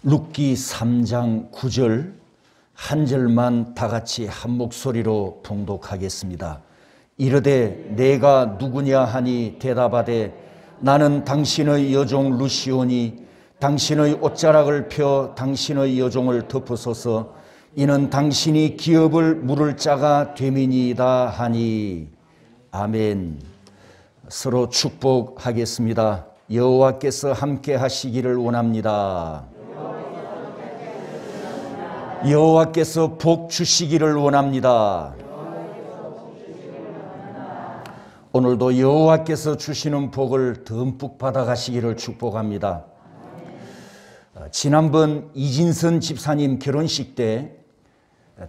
룻기 3장 9절 한 절만 다 같이 한 목소리로 봉독하겠습니다. 이르되 내가 누구냐 하니 대답하되 나는 당신의 여종 룻이오니 당신의 옷자락을 펴 당신의 여종을 덮으소서. 이는 당신이 기업을 물을 자가 됨이니이다 하니. 아멘. 서로 축복하겠습니다. 여호와께서 함께 하시기를 원합니다. 여호와께서 복 주시기를 원합니다. 오늘도 여호와께서 주시는 복을 듬뿍 받아가시기를 축복합니다. 지난번 이진선 집사님 결혼식 때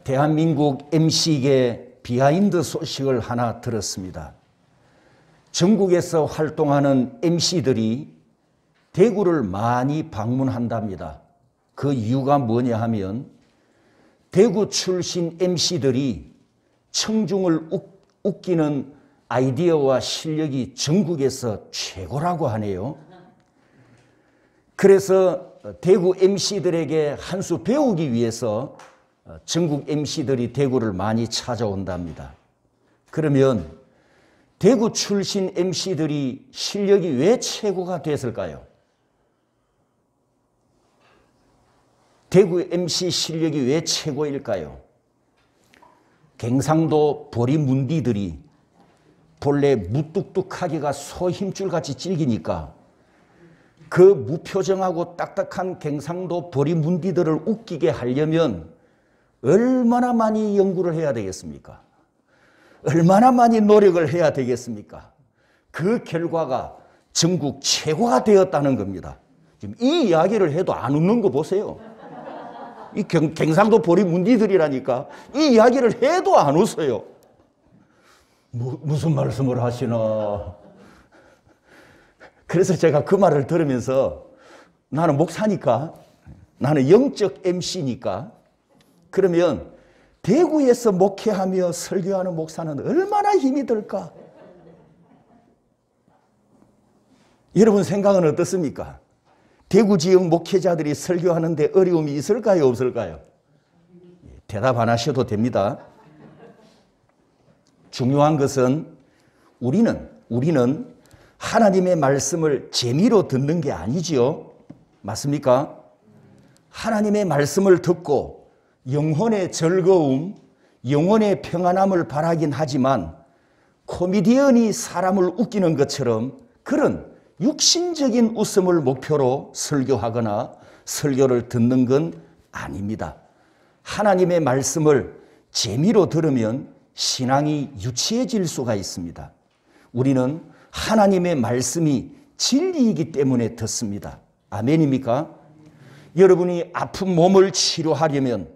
대한민국 MC계 비하인드 소식을 하나 들었습니다. 전국에서 활동하는 MC들이 대구를 많이 방문한답니다. 그 이유가 뭐냐 하면 대구 출신 MC들이 청중을 웃기는 아이디어와 실력이 전국에서 최고라고 하네요. 그래서 대구 MC들에게 한 수 배우기 위해서 전국 MC들이 대구를 많이 찾아온답니다. 그러면 대구 출신 MC들이 실력이 왜 최고가 됐을까요? 대구 MC 실력이 왜 최고일까요? 갱상도 보리문디들이 본래 무뚝뚝하기가 소 힘줄같이 질기니까 그 무표정하고 딱딱한 갱상도 보리문디들을 웃기게 하려면 얼마나 많이 연구를 해야 되겠습니까? 얼마나 많이 노력을 해야 되겠습니까? 그 결과가 전국 최고가 되었다는 겁니다. 지금 이 이야기를 해도 안 웃는 거 보세요. 이 갱상도 보리문디들이라니까 이 이야기를 해도 안 웃어요. 무슨 말씀을 하시나. 그래서 제가 그 말을 들으면서 나는 목사니까, 나는 영적 MC니까, 그러면 대구에서 목회하며 설교하는 목사는 얼마나 힘이 들까? 여러분 생각은 어떻습니까? 대구 지역 목회자들이 설교하는데 어려움이 있을까요, 없을까요? 대답 안 하셔도 됩니다. 중요한 것은 우리는 하나님의 말씀을 재미로 듣는 게 아니지요. 맞습니까? 하나님의 말씀을 듣고 영혼의 즐거움, 영혼의 평안함을 바라긴 하지만 코미디언이 사람을 웃기는 것처럼 그런 육신적인 웃음을 목표로 설교하거나 설교를 듣는 건 아닙니다. 하나님의 말씀을 재미로 들으면 신앙이 유치해질 수가 있습니다. 우리는 하나님의 말씀이 진리이기 때문에 듣습니다. 아멘입니까? 여러분이 아픈 몸을 치료하려면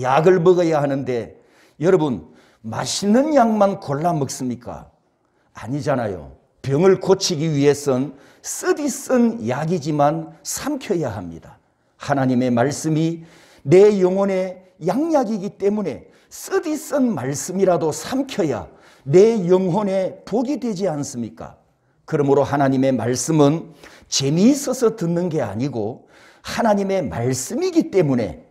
약을 먹어야 하는데 여러분 맛있는 약만 골라 먹습니까? 아니잖아요. 병을 고치기 위해선 쓰디 쓴 약이지만 삼켜야 합니다. 하나님의 말씀이 내 영혼의 양약이기 때문에 쓰디 쓴 말씀이라도 삼켜야 내 영혼에 복이 되지 않습니까? 그러므로 하나님의 말씀은 재미있어서 듣는 게 아니고 하나님의 말씀이기 때문에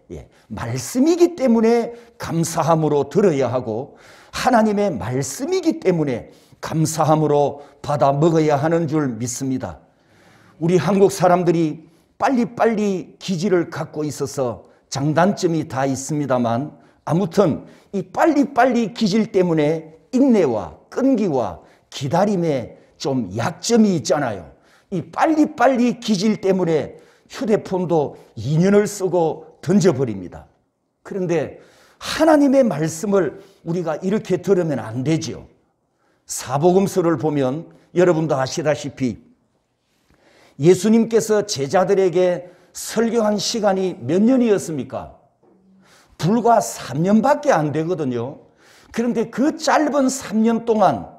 말씀이기 때문에 감사함으로 들어야 하고 하나님의 말씀이기 때문에 감사함으로 받아 먹어야 하는 줄 믿습니다. 우리 한국 사람들이 빨리빨리 기질을 갖고 있어서 장단점이 다 있습니다만 아무튼 이 빨리빨리 기질 때문에 인내와 끈기와 기다림에 좀 약점이 있잖아요. 이 빨리빨리 기질 때문에 휴대폰도 2년을 쓰고 던져버립니다. 그런데 하나님의 말씀을 우리가 이렇게 들으면 안 되지요. 사복음서를 보면 여러분도 아시다시피 예수님께서 제자들에게 설교한 시간이 몇 년이었습니까? 불과 3년밖에 안 되거든요. 그런데 그 짧은 3년 동안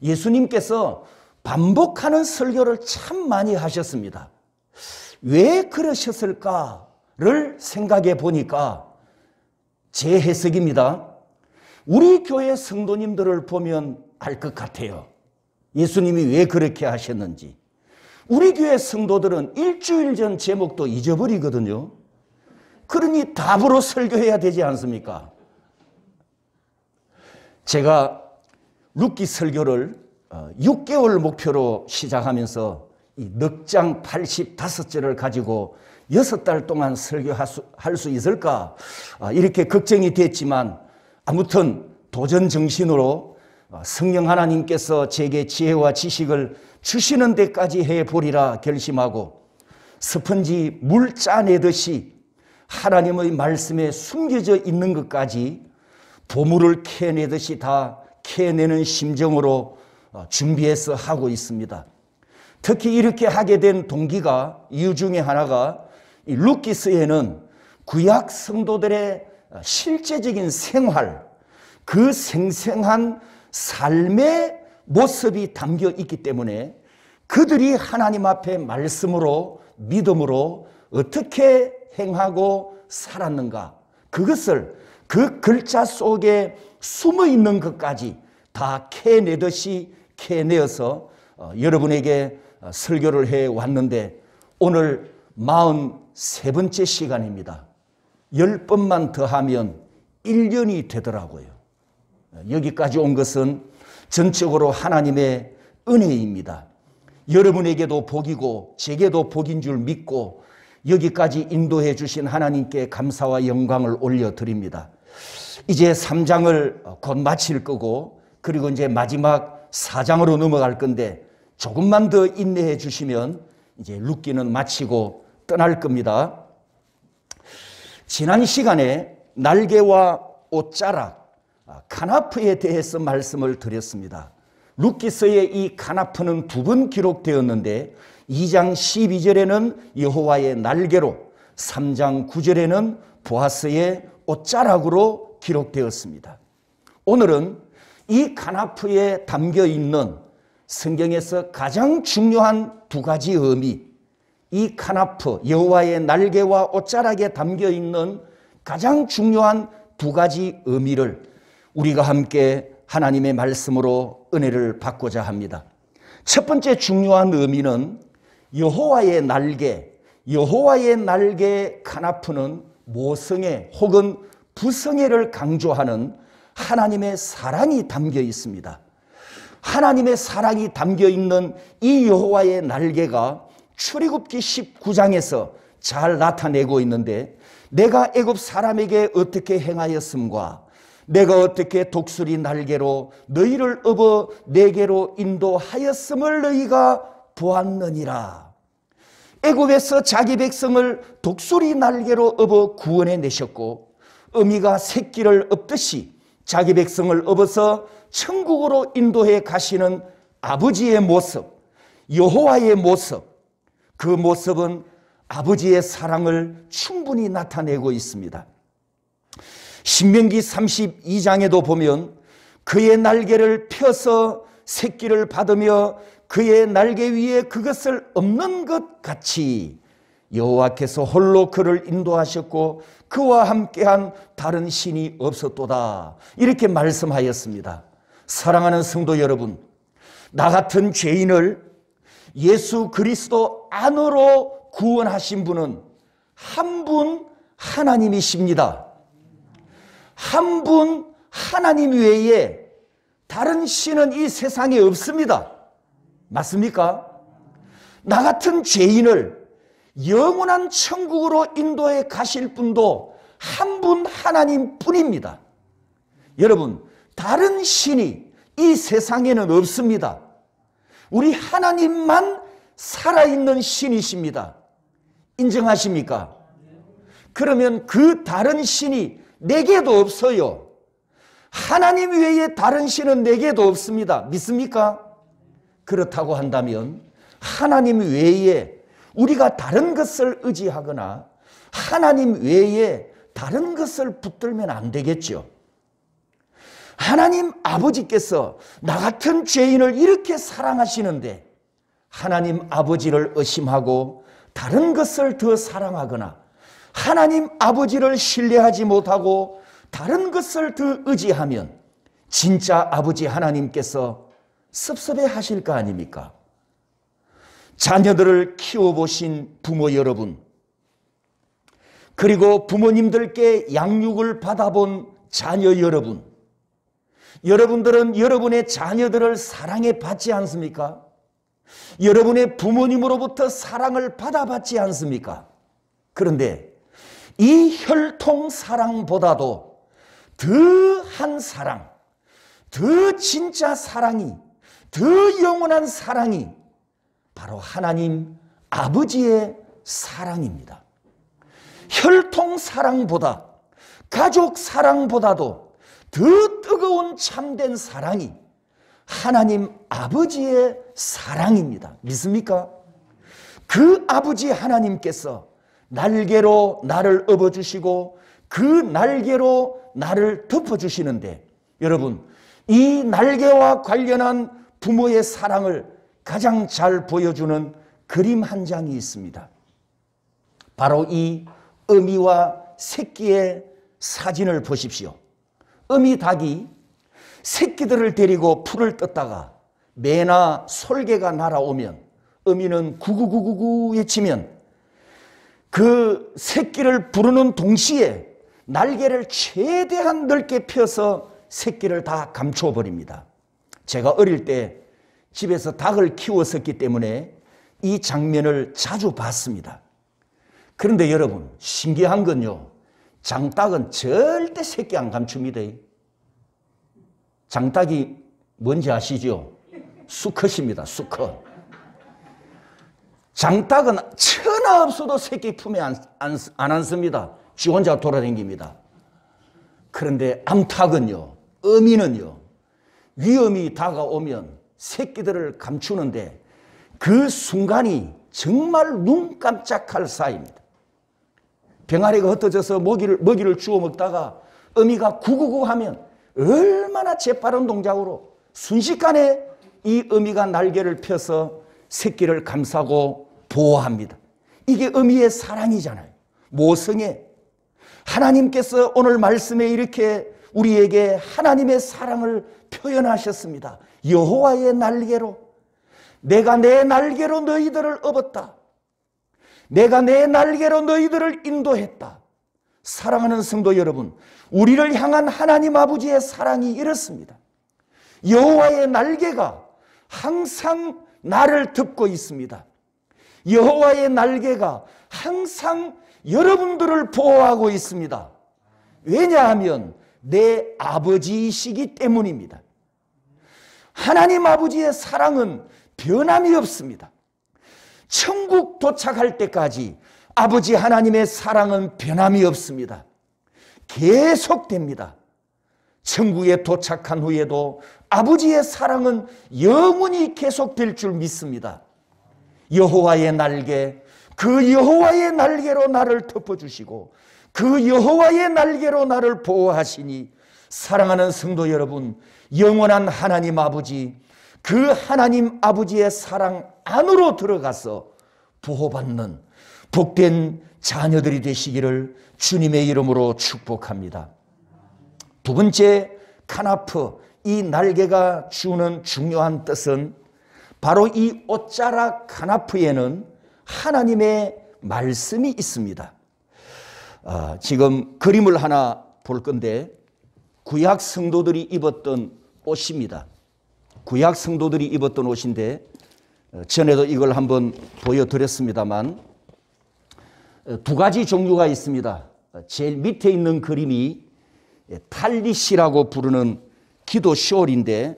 예수님께서 반복하는 설교를 참 많이 하셨습니다. 왜 그러셨을까를 생각해 보니까 제 해석입니다. 우리 교회 성도님들을 보면 알 것 같아요. 예수님이 왜 그렇게 하셨는지. 우리 교회 성도들은 일주일 전 제목도 잊어버리거든요. 그러니 답으로 설교해야 되지 않습니까? 제가 룻기 설교를 6개월 목표로 시작하면서 이 넉장 85절을 가지고 6달 동안 설교할 수 있을까 이렇게 걱정이 됐지만 아무튼 도전 정신으로 성령 하나님께서 제게 지혜와 지식을 주시는 데까지 해보리라 결심하고 스펀지 물 짜내듯이 하나님의 말씀에 숨겨져 있는 것까지 보물을 캐내듯이 다 캐내는 심정으로 준비해서 하고 있습니다. 특히 이렇게 하게 된 동기가 이유 중에 하나가 이 룻기서에는 구약 성도들의 실제적인 생활, 그 생생한 삶의 모습이 담겨 있기 때문에 그들이 하나님 앞에 말씀으로 믿음으로 어떻게 행하고 살았는가, 그것을 그 글자 속에 숨어 있는 것까지 다 캐내듯이 캐내어서 여러분에게 설교를 해왔는데 오늘 43번째 시간입니다. 10번만 더하면 1년이 되더라고요. 여기까지 온 것은 전적으로 하나님의 은혜입니다. 여러분에게도 복이고 제게도 복인 줄 믿고 여기까지 인도해 주신 하나님께 감사와 영광을 올려드립니다. 이제 3장을 곧 마칠 거고 그리고 이제 마지막 4장으로 넘어갈 건데 조금만 더 인내해 주시면 이제 룻기는 마치고 떠날 겁니다. 지난 시간에 날개와 옷자락, 카나프에 대해서 말씀을 드렸습니다. 룻기서의 이 카나프는 2번 기록되었는데 2장 12절에는 여호와의 날개로 3장 9절에는 보아스의 옷자락으로 기록되었습니다. 오늘은 이 카나프에 담겨 있는 성경에서 가장 중요한 2가지 의미, 이 카나프, 여호와의 날개와 옷자락에 담겨 있는 가장 중요한 2가지 의미를 우리가 함께 하나님의 말씀으로 은혜를 받고자 합니다. 첫 번째 중요한 의미는 여호와의 날개, 여호와의 날개 카나프는 모성애 혹은 부성애를 강조하는 하나님의 사랑이 담겨 있습니다. 하나님의 사랑이 담겨 있는 이 여호와의 날개가 출애굽기 19장에서 잘 나타내고 있는데 내가 애굽 사람에게 어떻게 행하였음과 내가 어떻게 독수리 날개로 너희를 업어 내게로 인도하였음을 너희가 보았느니라. 애굽에서 자기 백성을 독수리 날개로 업어 구원해 내셨고 어미가 새끼를 업듯이 자기 백성을 업어서 천국으로 인도해 가시는 아버지의 모습, 여호와의 모습, 그 모습은 아버지의 사랑을 충분히 나타내고 있습니다. 신명기 32장에도 보면 그의 날개를 펴서 새끼를 받으며 그의 날개 위에 그것을 엎는 것 같이 여호와께서 홀로 그를 인도하셨고 그와 함께한 다른 신이 없었도다. 이렇게 말씀하였습니다. 사랑하는 성도 여러분, 나 같은 죄인을 예수 그리스도 안으로 구원하신 분은 한 분 하나님이십니다. 한 분 하나님 외에 다른 신은 이 세상에 없습니다. 맞습니까? 나 같은 죄인을 영원한 천국으로 인도해 가실 분도 한 분 하나님 뿐입니다. 여러분, 다른 신이 이 세상에는 없습니다. 우리 하나님만 살아있는 신이십니다. 인정하십니까? 그러면 그 다른 신이 내게도 없어요. 하나님 외에 다른 신은 내게도 없습니다. 믿습니까? 그렇다고 한다면 하나님 외에 우리가 다른 것을 의지하거나 하나님 외에 다른 것을 붙들면 안 되겠죠. 하나님 아버지께서 나 같은 죄인을 이렇게 사랑하시는데 하나님 아버지를 의심하고 다른 것을 더 사랑하거나 하나님 아버지를 신뢰하지 못하고 다른 것을 더 의지하면 진짜 아버지 하나님께서 섭섭해 하실 거 아닙니까? 자녀들을 키워보신 부모 여러분, 그리고 부모님들께 양육을 받아본 자녀 여러분, 여러분들은 여러분의 자녀들을 사랑해 받지 않습니까? 여러분의 부모님으로부터 사랑을 받아봤지 않습니까? 그런데 이 혈통 사랑보다도 더한 사랑, 더 진짜 사랑이, 더 영원한 사랑이 바로 하나님 아버지의 사랑입니다. 혈통 사랑보다, 가족 사랑보다도 더 뜨거운 참된 사랑이 하나님 아버지의 사랑입니다. 믿습니까? 그 아버지 하나님께서 날개로 나를 업어주시고 그 날개로 나를 덮어주시는데, 여러분, 이 날개와 관련한 부모의 사랑을 가장 잘 보여주는 그림 한 장이 있습니다. 바로 이 어미와 새끼의 사진을 보십시오. 어미 닭이 새끼들을 데리고 풀을 뜯다가 매나 솔개가 날아오면 어미는 구구구구구 외치면 그 새끼를 부르는 동시에 날개를 최대한 넓게 펴서 새끼를 다 감춰버립니다. 제가 어릴 때 집에서 닭을 키웠었기 때문에 이 장면을 자주 봤습니다. 그런데 여러분, 신기한 건요, 장닭은 절대 새끼 안 감춥니다. 장닭이 뭔지 아시죠? 수컷입니다. 수컷. 장닭은 천하 없어도 새끼 품에 안 앉습니다. 지 혼자 돌아다닙니다. 그런데 암탉은요, 어미는요, 위험이 다가오면 새끼들을 감추는데 그 순간이 정말 눈 깜짝할 사이입니다. 병아리가 흩어져서 먹이를 주워 먹다가 어미가 구구구 하면 얼마나 재빠른 동작으로 순식간에 이 어미가 날개를 펴서 새끼를 감싸고 보호합니다. 이게 어미의 사랑이잖아요. 모성애. 하나님께서 오늘 말씀에 이렇게 우리에게 하나님의 사랑을 표현하셨습니다. 여호와의 날개로, 내가 내 날개로 너희들을 업었다. 내가 내 날개로 너희들을 인도했다. 사랑하는 성도 여러분, 우리를 향한 하나님 아버지의 사랑이 이렇습니다. 여호와의 날개가 항상 나를 덮고 있습니다. 여호와의 날개가 항상 여러분들을 보호하고 있습니다. 왜냐하면 내 아버지이시기 때문입니다. 하나님 아버지의 사랑은 변함이 없습니다. 천국 도착할 때까지 아버지 하나님의 사랑은 변함이 없습니다. 계속됩니다. 천국에 도착한 후에도 아버지의 사랑은 영원히 계속될 줄 믿습니다. 여호와의 날개, 그 여호와의 날개로 나를 덮어주시고 그 여호와의 날개로 나를 보호하시니, 사랑하는 성도 여러분, 영원한 하나님 아버지, 그 하나님 아버지의 사랑 안으로 들어가서 보호받는 복된 자녀들이 되시기를 주님의 이름으로 축복합니다. 두 번째, 카나프, 이 날개가 주는 중요한 뜻은 바로 이 옷자락 카나프에는 하나님의 말씀이 있습니다. 지금 그림을 하나 볼 건데, 구약 성도들이 입었던 옷입니다. 구약 성도들이 입었던 옷인데, 전에도 이걸 한번 보여드렸습니다만 두 가지 종류가 있습니다. 제일 밑에 있는 그림이 탈릿이라고 부르는 기도 숄인데,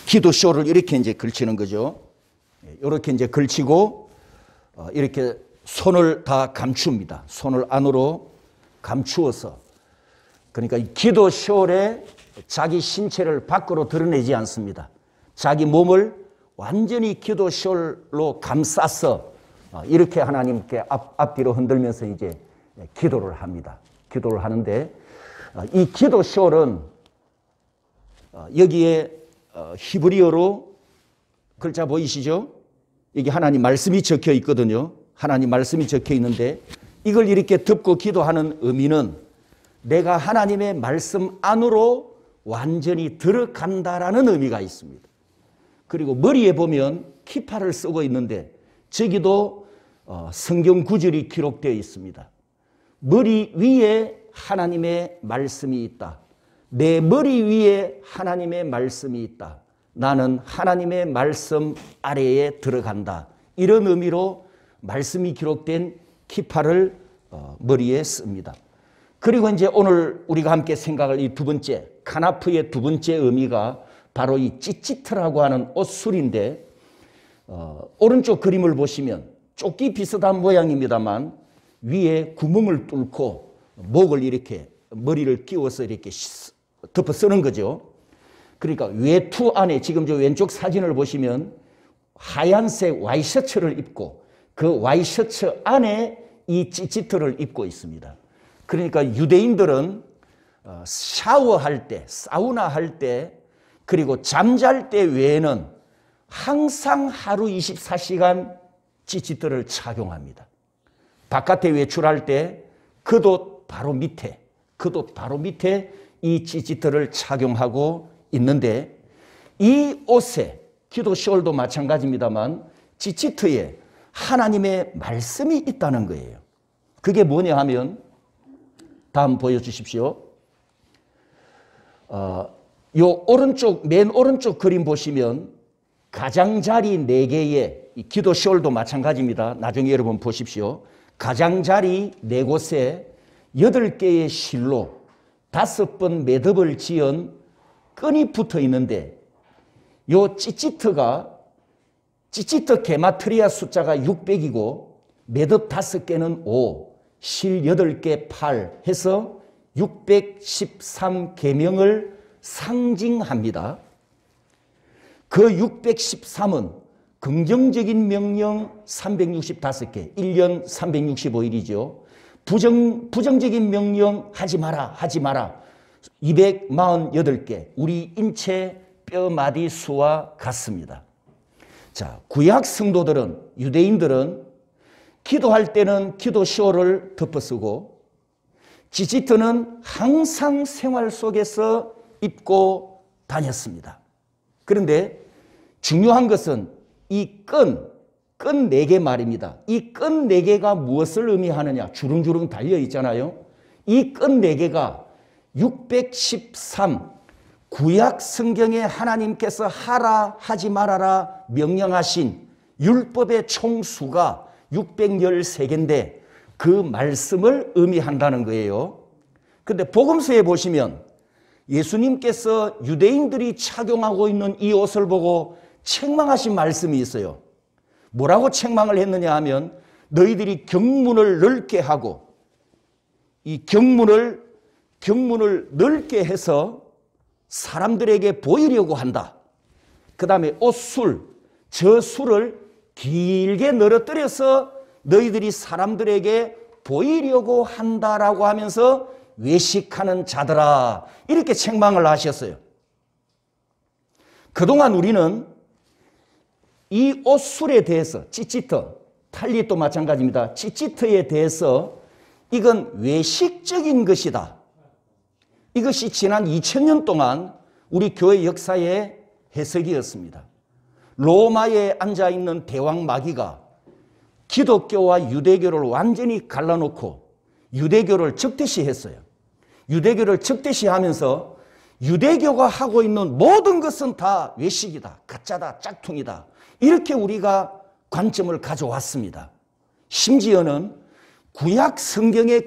기도 숄을 이렇게 이제 걸치는 거죠. 이렇게 이제 걸치고 이렇게 손을 다 감춥니다. 손을 안으로 감추어서, 그러니까 이 기도 숄에 자기 신체를 밖으로 드러내지 않습니다. 자기 몸을 완전히 기도 숄로 감싸서 이렇게 하나님께 앞뒤로 흔들면서 이제 기도를 합니다. 기도를 하는데, 이 기도 숄은 여기에 히브리어로 글자 보이시죠? 여기 하나님 말씀이 적혀 있거든요. 하나님 말씀이 적혀 있는데, 이걸 이렇게 덮고 기도하는 의미는 내가 하나님의 말씀 안으로 완전히 들어간다라는 의미가 있습니다. 그리고 머리에 보면 키파를 쓰고 있는데 저기도 성경 구절이 기록되어 있습니다. 머리 위에 하나님의 말씀이 있다. 내 머리 위에 하나님의 말씀이 있다. 나는 하나님의 말씀 아래에 들어간다. 이런 의미로 말씀이 기록된 키파를 머리에 씁니다. 그리고 이제 오늘 우리가 함께 생각할 이 두 번째, 카나프의 두 번째 의미가 바로 이 찌찌트라고 하는 옷술인데, 오른쪽 그림을 보시면 조끼 비슷한 모양입니다만 위에 구멍을 뚫고 목을 이렇게 머리를 끼워서 이렇게 덮어 쓰는 거죠. 그러니까 외투 안에 지금 저 왼쪽 사진을 보시면 하얀색 와이셔츠를 입고 그 와이셔츠 안에 이 찌찌트를 입고 있습니다. 그러니까 유대인들은 샤워할 때, 사우나 할 때, 그리고 잠잘 때 외에는 항상 하루 24시간 찌찌트를 착용합니다. 바깥에 외출할 때 그 바로 밑에 이 찌찌트를 착용하고 있는데, 이 옷에 기도 시월도 마찬가지입니다만 찌찌트에 하나님의 말씀이 있다는 거예요. 그게 뭐냐 하면 다음 보여주십시오. 요 맨 오른쪽 그림 보시면 가장자리 4개에, 기도 시월도 마찬가지입니다. 나중에 여러분 보십시오. 가장자리 4곳에 8개의 실로 5번 매듭을 지은 끈이 붙어 있는데, 요 찌찌트 게마트리아 숫자가 600이고 매듭 5개는 5, 실 8개 8 해서 613계명을 상징합니다. 그 613은 긍정적인 명령 365개, 1년 365일이죠. 부정적인 명령 하지 마라 248개, 우리 인체 뼈마디 수와 같습니다. 자, 구약 성도들은, 유대인들은 기도할 때는 기도 시호를 덮어쓰고 찌찌트는 항상 생활 속에서 입고 다녔습니다. 그런데 중요한 것은 이 끈 4개 말입니다. 이 끈 4개가 무엇을 의미하느냐? 주렁주렁 달려 있잖아요. 이 끈 4개가 613 구약 성경에 하나님께서 하라 하지 말아라 명령하신 율법의 총수가 613개인데 그 말씀을 의미한다는 거예요. 그런데 복음서에 보시면 예수님께서 유대인들이 착용하고 있는 이 옷을 보고 책망하신 말씀이 있어요. 뭐라고 책망을 했느냐 하면, 너희들이 경문을 넓게 하고, 이 경문을 넓게 해서 사람들에게 보이려고 한다. 그 다음에 저 술을 길게 늘어뜨려서 너희들이 사람들에게 보이려고 한다라고 하면서 외식하는 자들아, 이렇게 책망을 하셨어요. 그동안 우리는 이 옷술에 대해서, 찌찌트, 탈릿도 마찬가지입니다. 찌찌트에 대해서 이건 외식적인 것이다. 이것이 지난 2000년 동안 우리 교회 역사의 해석이었습니다. 로마에 앉아있는 대왕 마귀가 기독교와 유대교를 완전히 갈라놓고 유대교를 적대시했어요. 유대교를 적대시하면서 유대교가 하고 있는 모든 것은 다 외식이다, 가짜다, 짝퉁이다, 이렇게 우리가 관점을 가져왔습니다. 심지어는 구약 성경에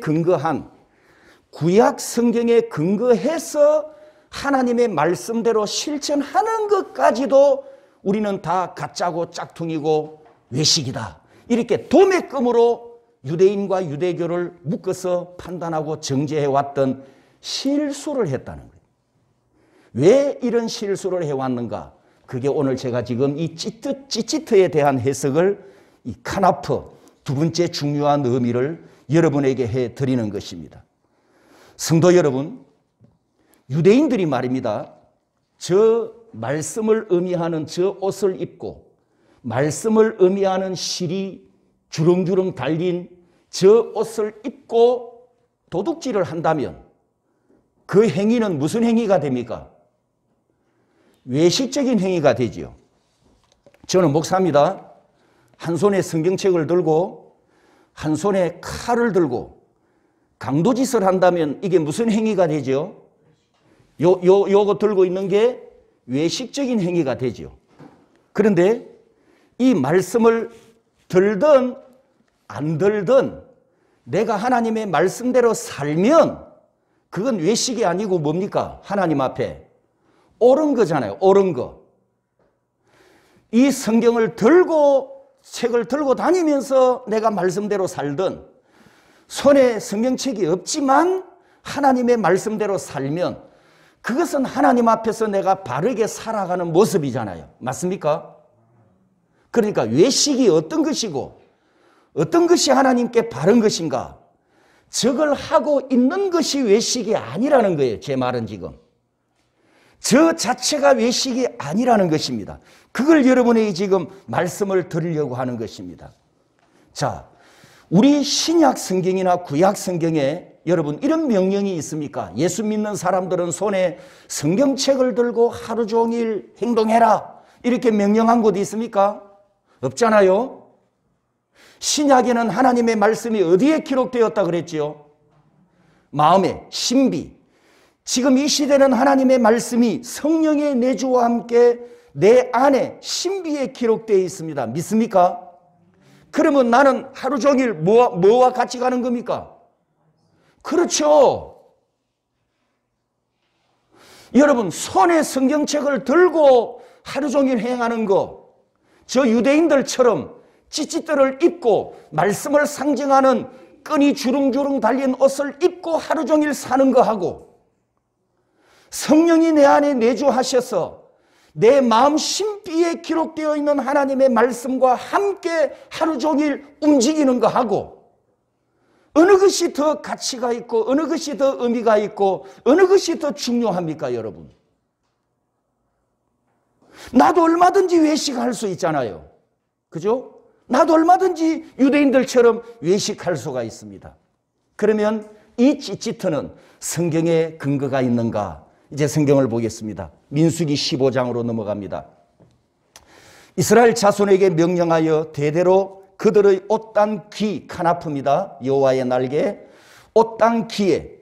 근거해서 하나님의 말씀대로 실천하는 것까지도 우리는 다 가짜고 짝퉁이고 외식이다, 이렇게 도매금으로 유대인과 유대교를 묶어서 판단하고 정죄해왔던 실수를 했다는 거예요. 왜 이런 실수를 해왔는가? 그게 오늘 제가 지금 이 찌찌트에 대한 해석을, 이 카나프 두 번째 중요한 의미를 여러분에게 해드리는 것입니다. 성도 여러분, 유대인들이 말입니다, 저 말씀을 의미하는 저 옷을 입고 말씀을 의미하는 실이 주렁주렁 달린 저 옷을 입고 도둑질을 한다면 그 행위는 무슨 행위가 됩니까? 외식적인 행위가 되지요. 저는 목사입니다. 한 손에 성경책을 들고 한 손에 칼을 들고 강도짓을 한다면 이게 무슨 행위가 되죠? 요거 들고 있는 게 외식적인 행위가 되죠. 그런데 이 말씀을 들든 안 들든 내가 하나님의 말씀대로 살면 그건 외식이 아니고 뭡니까? 하나님 앞에 옳은 거잖아요. 옳은 거. 이 성경을 들고 책을 들고 다니면서 내가 말씀대로 살든 손에 성경책이 없지만 하나님의 말씀대로 살면 그것은 하나님 앞에서 내가 바르게 살아가는 모습이잖아요. 맞습니까? 그러니까 외식이 어떤 것이고 어떤 것이 하나님께 바른 것인가? 저걸 하고 있는 것이 외식이 아니라는 거예요. 제 말은 지금. 저 자체가 외식이 아니라는 것입니다. 그걸 여러분에게 지금 말씀을 드리려고 하는 것입니다. 자, 우리 신약 성경이나 구약 성경에 여러분 이런 명령이 있습니까? 예수 믿는 사람들은 손에 성경책을 들고 하루 종일 행동해라. 이렇게 명령한 곳이 있습니까? 없잖아요. 신약에는 하나님의 말씀이 어디에 기록되었다 그랬지요? 마음에, 신비. 지금 이 시대는 하나님의 말씀이 성령의 내주와 함께 내 안에 신비에 기록되어 있습니다. 믿습니까? 그러면 나는 하루 종일 뭐와 같이 가는 겁니까? 그렇죠. 여러분 손에 성경책을 들고 하루 종일 행하는 거, 저 유대인들처럼 찌찌들을 입고 말씀을 상징하는 끈이 주릉주릉 달린 옷을 입고 하루 종일 사는 거하고 성령이 내 안에 내주하셔서 내 마음 심비에 기록되어 있는 하나님의 말씀과 함께 하루 종일 움직이는 거하고 어느 것이 더 가치가 있고 어느 것이 더 의미가 있고 어느 것이 더 중요합니까, 여러분? 나도 얼마든지 외식할 수 있잖아요. 그죠? 나도 얼마든지 유대인들처럼 외식할 수가 있습니다. 그러면 이 찌찌트는 성경에 근거가 있는가? 이제 성경을 보겠습니다. 민수기 15장으로 넘어갑니다. 이스라엘 자손에게 명령하여 대대로 그들의 옷단 귀 카나프입니다. 여호와의 날개 옷단 귀에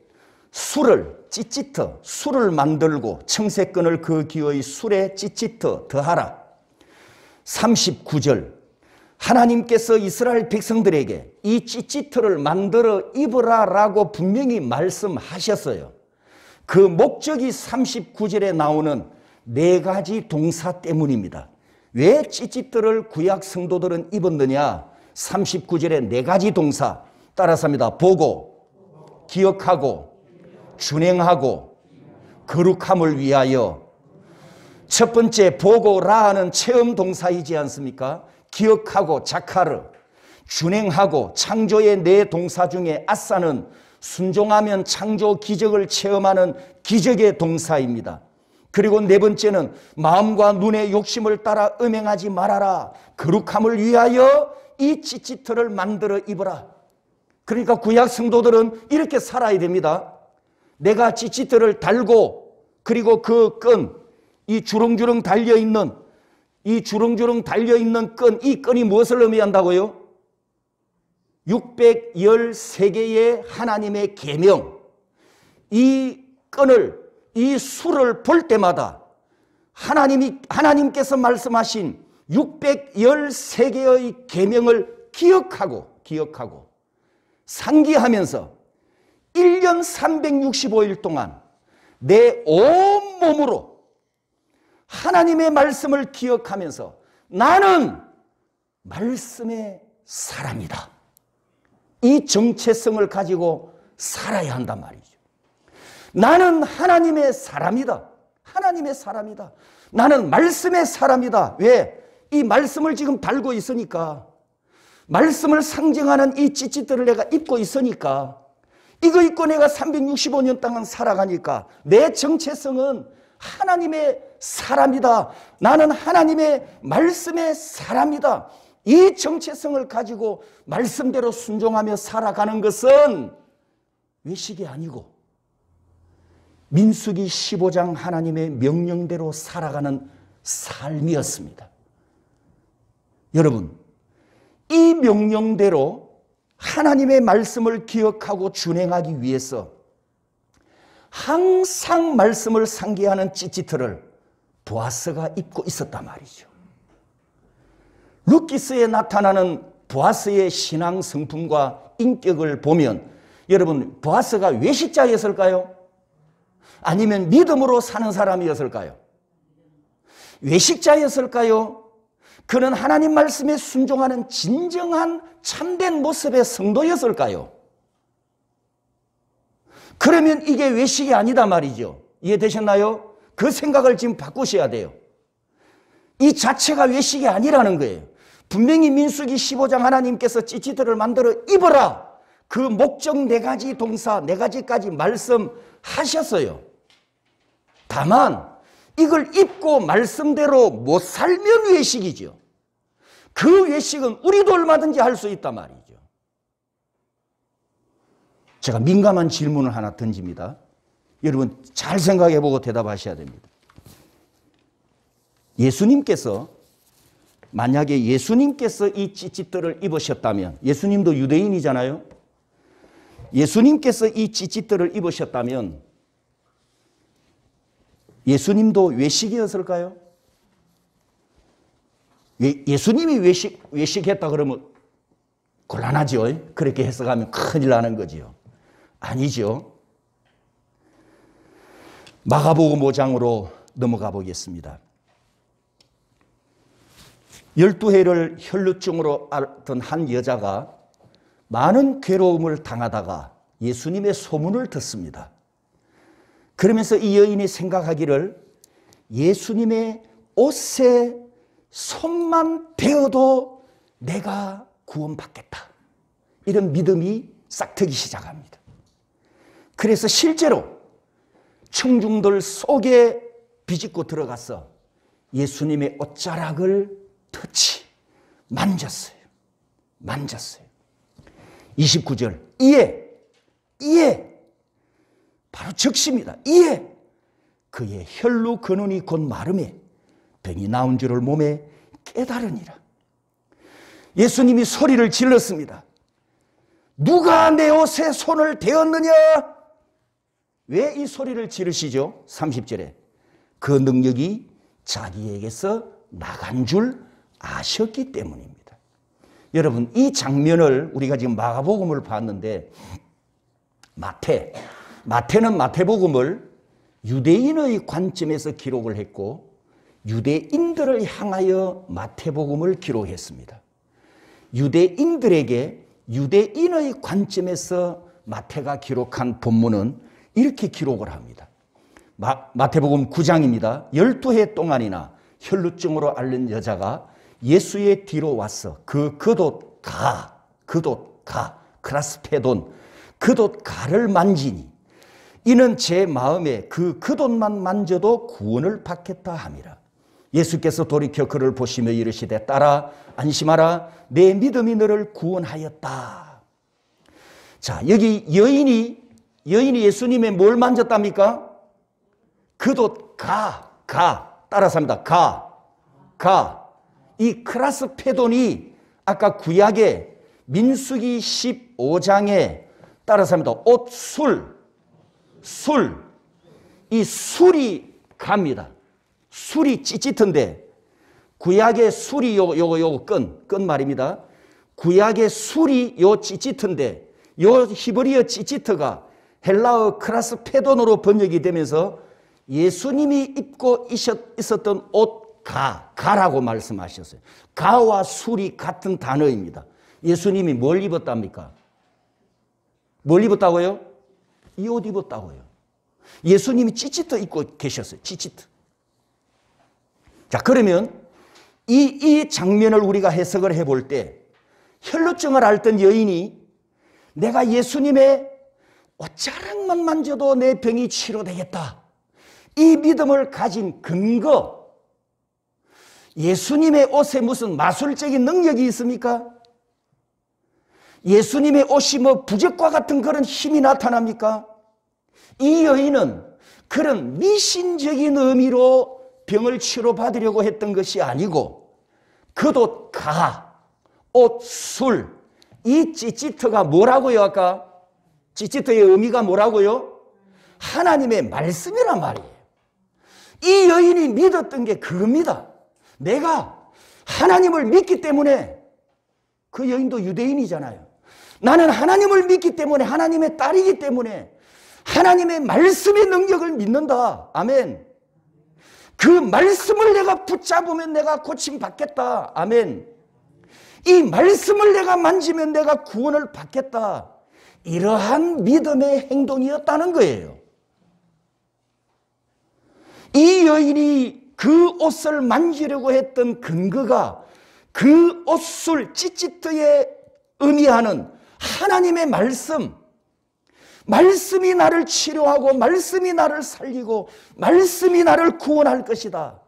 술을 찌찌트 술을 만들고 청색끈을 그 귀의 술에 찌찌트 더하라. 39절 하나님께서 이스라엘 백성들에게 이 찌찌트를 만들어 입으라 라고 분명히 말씀하셨어요. 그 목적이 39절에 나오는 네 가지 동사 때문입니다. 왜 찌찌트를 구약 성도들은 입었느냐? 39절에 네 가지 동사 따라서 합니다. 보고, 기억하고, 준행하고, 거룩함을 위하여. 첫 번째 보고라는 체험 동사이지 않습니까? 기억하고 자카르, 준행하고 창조의 네 동사 중에 아싸는 순종하면 창조 기적을 체험하는 기적의 동사입니다. 그리고 네 번째는 마음과 눈의 욕심을 따라 음행하지 말아라. 거룩함을 위하여 이 찌찌트를 만들어 입어라. 그러니까 구약 성도들은 이렇게 살아야 됩니다. 내가 찌찌트를 달고 그리고 그 끈, 이 주렁주렁 달려있는 끈, 이 끈이 무엇을 의미한다고요? 613개의 하나님의 계명, 이 끈을, 이 수를 볼 때마다 하나님께서 말씀하신 613개의 계명을 기억하고 상기하면서 1년 365일 동안 내 온몸으로 하나님의 말씀을 기억하면서 나는 말씀의 사람이다. 이 정체성을 가지고 살아야 한단 말이죠. 나는 하나님의 사람이다. 하나님의 사람이다. 나는 말씀의 사람이다. 왜? 이 말씀을 지금 달고 있으니까. 말씀을 상징하는 이 찌찌들을 내가 입고 있으니까. 이거 입고 내가 365년 동안 살아가니까 내 정체성은 하나님의 사람이다. 나는 하나님의 말씀의 사람이다. 이 정체성을 가지고 말씀대로 순종하며 살아가는 것은 외식이 아니고 민수기 15장 하나님의 명령대로 살아가는 삶이었습니다. 여러분, 이 명령대로 하나님의 말씀을 기억하고 준행하기 위해서 항상 말씀을 상기하는 찌찌트를 보아스가 입고 있었단 말이죠. 루키스에 나타나는 보아스의 신앙 성품과 인격을 보면 여러분, 보아스가 외식자였을까요? 아니면 믿음으로 사는 사람이었을까요? 외식자였을까요? 그는 하나님 말씀에 순종하는 진정한 참된 모습의 성도였을까요? 그러면 이게 외식이 아니다 말이죠. 이해되셨나요? 그 생각을 지금 바꾸셔야 돼요. 이 자체가 외식이 아니라는 거예요. 분명히 민수기 15장 하나님께서 찌찌들을 만들어 입어라. 그 목적 4가지 동사 4가지까지 말씀하셨어요. 다만 이걸 입고 말씀대로 못 살면 외식이죠. 그 외식은 우리도 얼마든지 할 수 있단 말이죠. 제가 민감한 질문을 하나 던집니다. 여러분 잘 생각해보고 대답하셔야 됩니다. 만약에 예수님께서 이 찌찌들을 입으셨다면, 예수님도 유대인이잖아요. 예수님께서 이 찌찌들을 입으셨다면 예수님도 외식이었을까요? 예수님이 외식했다 그러면 곤란하죠. 그렇게 해석하면 큰일 나는 거죠. 아니죠. 마가복음 5장으로 넘어가 보겠습니다. 12해를 혈루증으로 앓던 한 여자가 많은 괴로움을 당하다가 예수님의 소문을 듣습니다. 그러면서 이 여인이 생각하기를 예수님의 옷에 손만 대어도 내가 구원받겠다. 이런 믿음이 싹트기 시작합니다. 그래서 실제로 청중들 속에 비집고 들어가서 예수님의 옷자락을 만졌어요. 29절. 이에 바로 즉시입니다. 이에 그의 혈루 근원이 곧 마름에 병이 나온 줄을 몸에 깨달으니라. 예수님이 소리를 질렀습니다. 누가 내 옷에 손을 대었느냐? 왜 이 소리를 지르시죠? 30절에 그 능력이 자기에게서 나간 줄 아셨기 때문입니다. 여러분 이 장면을 우리가 지금 마가복음을 봤는데 마태는 마태복음을 유대인의 관점에서 기록을 했고 유대인들을 향하여 마태복음을 기록했습니다. 유대인들에게 유대인의 관점에서 마태가 기록한 본문은 이렇게 기록을 합니다. 마태복음 9장입니다. 12해 동안이나 혈루증으로 앓는 여자가 예수의 뒤로 와서 겉옷 가, 크라스페돈 겉옷 가를 만지니 이는 제 마음에 그 겉옷만 만져도 구원을 받겠다 함이라. 예수께서 돌이켜 그를 보시며 이르시되 딸아 안심하라 내 믿음이 너를 구원하였다. 자, 여기 여인이 예수님의 뭘 만졌답니까? 겉옷 따라서 합니다. 이 크라스페돈이 아까 구약의 민수기 15장에 따라서 합니다. 옷, 이 술이 갑니다. 술이 찌찌트인데 구약의 술이 요거 끈 말입니다. 구약의 술이 요 찌찌트인데 요 히브리어 찌찌트가 헬라어 크라스페돈으로 번역이 되면서 예수님이 입고 있었던 옷 가라고 말씀하셨어요. 가와 술이 같은 단어입니다. 예수님이 뭘 입었답니까? 뭘 입었다고요? 이 옷 입었다고요. 예수님이 찌찌트 입고 계셨어요. 찌찌트. 자, 그러면 이 장면을 우리가 해석을 해볼 때 혈루증을 앓던 여인이 내가 예수님의 옷자락만 만져도 내 병이 치료되겠다. 이 믿음을 가진 근거, 예수님의 옷에 무슨 마술적인 능력이 있습니까? 예수님의 옷이 뭐 부적과 같은 그런 힘이 나타납니까? 이 여인은 그런 미신적인 의미로 병을 치료받으려고 했던 것이 아니고 겉옷, 가, 옷, 술, 이 찌찌트가 뭐라고요? 아까 찌찌트의 의미가 뭐라고요? 하나님의 말씀이란 말이에요. 이 여인이 믿었던 게 그겁니다. 내가 하나님을 믿기 때문에, 그 여인도 유대인이잖아요. 나는 하나님을 믿기 때문에, 하나님의 딸이기 때문에 하나님의 말씀의 능력을 믿는다. 아멘. 그 말씀을 내가 붙잡으면 내가 고침받겠다. 아멘. 이 말씀을 내가 만지면 내가 구원을 받겠다. 이러한 믿음의 행동이었다는 거예요. 이 여인이 그 옷을 만지려고 했던 근거가 그 옷술 찌찌트에 의미하는 하나님의 말씀, 말씀이 나를 치료하고 말씀이 나를 살리고 말씀이 나를 구원할 것이다.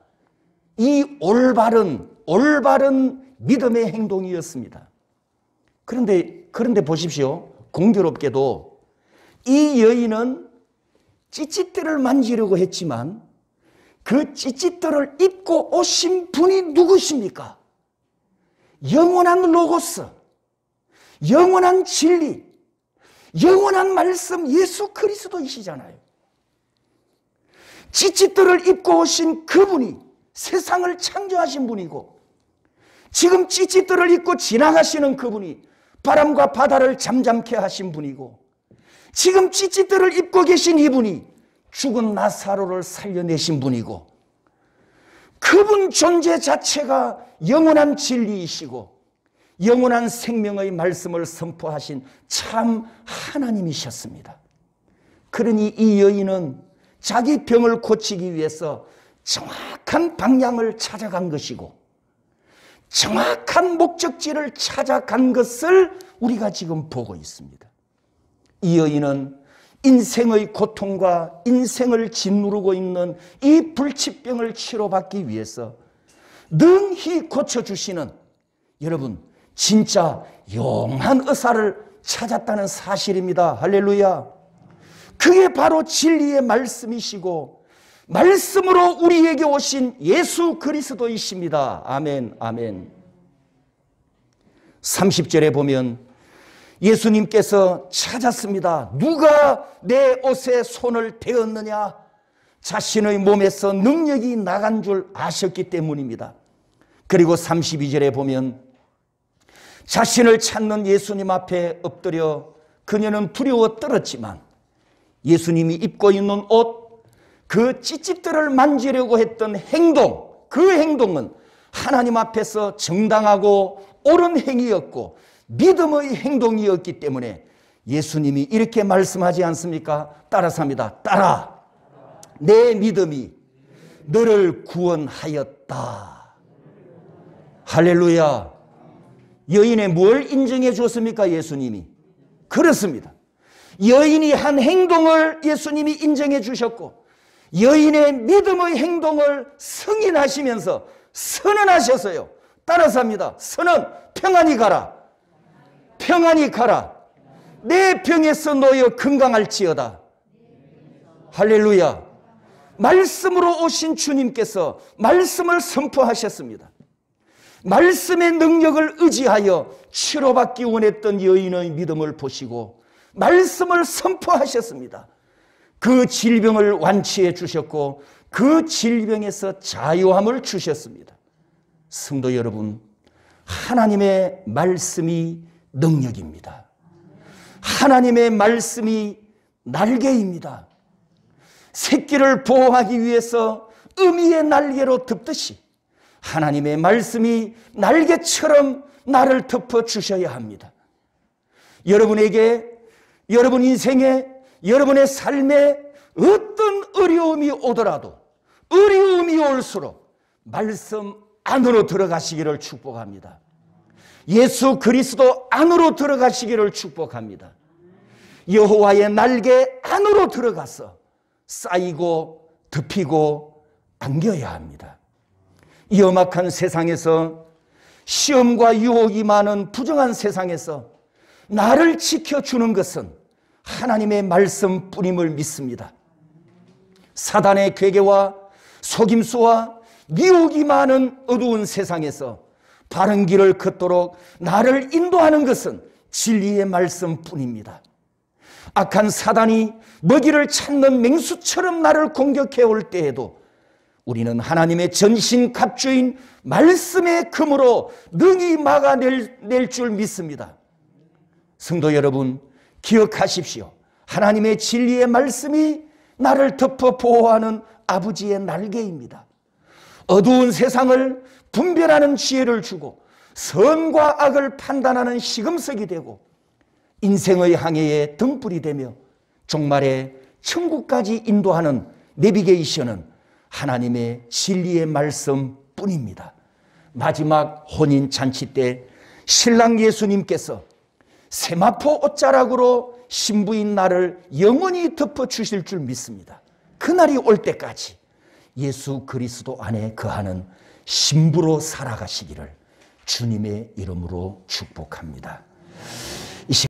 이 올바른 믿음의 행동이었습니다. 그런데 보십시오. 공교롭게도 이 여인은 찌찌뜨를 만지려고 했지만 그 찌찌뜨를 입고 오신 분이 누구십니까? 영원한 로고스, 영원한 진리, 영원한 말씀 예수 그리스도이시잖아요. 찌찌뜨를 입고 오신 그분이 세상을 창조하신 분이고, 지금 찌찌뜨를 입고 지나가시는 그분이 바람과 바다를 잠잠케 하신 분이고, 지금 찌찌뜨를 입고 계신 이분이 죽은 나사로를 살려내신 분이고, 그분 존재 자체가 영원한 진리이시고 영원한 생명의 말씀을 선포하신 참 하나님이셨습니다. 그러니 이 여인은 자기 병을 고치기 위해서 정확한 방향을 찾아간 것이고 정확한 목적지를 찾아간 것을 우리가 지금 보고 있습니다. 이 여인은 인생의 고통과 인생을 짓누르고 있는 이 불치병을 치료받기 위해서 능히 고쳐주시는, 여러분, 진짜 용한 의사를 찾았다는 사실입니다. 할렐루야. 그게 바로 진리의 말씀이시고 말씀으로 우리에게 오신 예수 그리스도이십니다. 아멘, 아멘. 30절에 보면 예수님께서 찾았습니다. 누가 내 옷에 손을 대었느냐? 자신의 몸에서 능력이 나간 줄 아셨기 때문입니다. 그리고 32절에 보면 자신을 찾는 예수님 앞에 엎드려 그녀는 두려워 떨었지만 예수님이 입고 있는 옷, 그 찌찌들을 만지려고 했던 행동, 그 행동은 하나님 앞에서 정당하고 옳은 행위였고 믿음의 행동이었기 때문에 예수님이 이렇게 말씀하지 않습니까? 따라서 합니다. 따라, 내 믿음이 너를 구원하였다. 할렐루야. 여인의 뭘 인정해 줬습니까? 예수님이. 그렇습니다. 여인이 한 행동을 예수님이 인정해 주셨고 여인의 믿음의 행동을 승인하시면서 선언하셨어요. 따라서 합니다. 선언, 평안히 가라. 평안히 가라. 내 병에서 놓여 건강할지어다. 할렐루야. 말씀으로 오신 주님께서 말씀을 선포하셨습니다. 말씀의 능력을 의지하여 치료받기 원했던 여인의 믿음을 보시고 말씀을 선포하셨습니다. 그 질병을 완치해 주셨고 그 질병에서 자유함을 주셨습니다. 성도 여러분, 하나님의 말씀이 능력입니다. 하나님의 말씀이 날개입니다. 새끼를 보호하기 위해서 어미의 날개로 덮듯이 하나님의 말씀이 날개처럼 나를 덮어주셔야 합니다. 여러분에게, 여러분 인생에, 여러분의 삶에 어떤 어려움이 오더라도 어려움이 올수록 말씀 안으로 들어가시기를 축복합니다. 예수 그리스도 안으로 들어가시기를 축복합니다. 여호와의 날개 안으로 들어가서 쌓이고 덮이고 안겨야 합니다. 이 험악한 세상에서, 시험과 유혹이 많은 부정한 세상에서 나를 지켜주는 것은 하나님의 말씀뿐임을 믿습니다. 사단의 괴계와 속임수와 미혹이 많은 어두운 세상에서 바른 길을 걷도록 나를 인도하는 것은 진리의 말씀뿐입니다. 악한 사단이 먹이를 찾는 맹수처럼 나를 공격해 올 때에도 우리는 하나님의 전신갑주인 말씀의 금으로 능히 막아낼 줄 믿습니다. 성도 여러분, 기억하십시오. 하나님의 진리의 말씀이 나를 덮어 보호하는 아버지의 날개입니다. 어두운 세상을 분별하는 지혜를 주고 선과 악을 판단하는 시금석이 되고 인생의 항해에 등불이 되며 종말에 천국까지 인도하는 내비게이션은 하나님의 진리의 말씀뿐입니다. 마지막 혼인잔치 때 신랑 예수님께서 세마포 옷자락으로 신부인 나를 영원히 덮어주실 줄 믿습니다. 그날이 올 때까지 예수 그리스도 안에 거하는 신부로 살아가시기를 주님의 이름으로 축복합니다.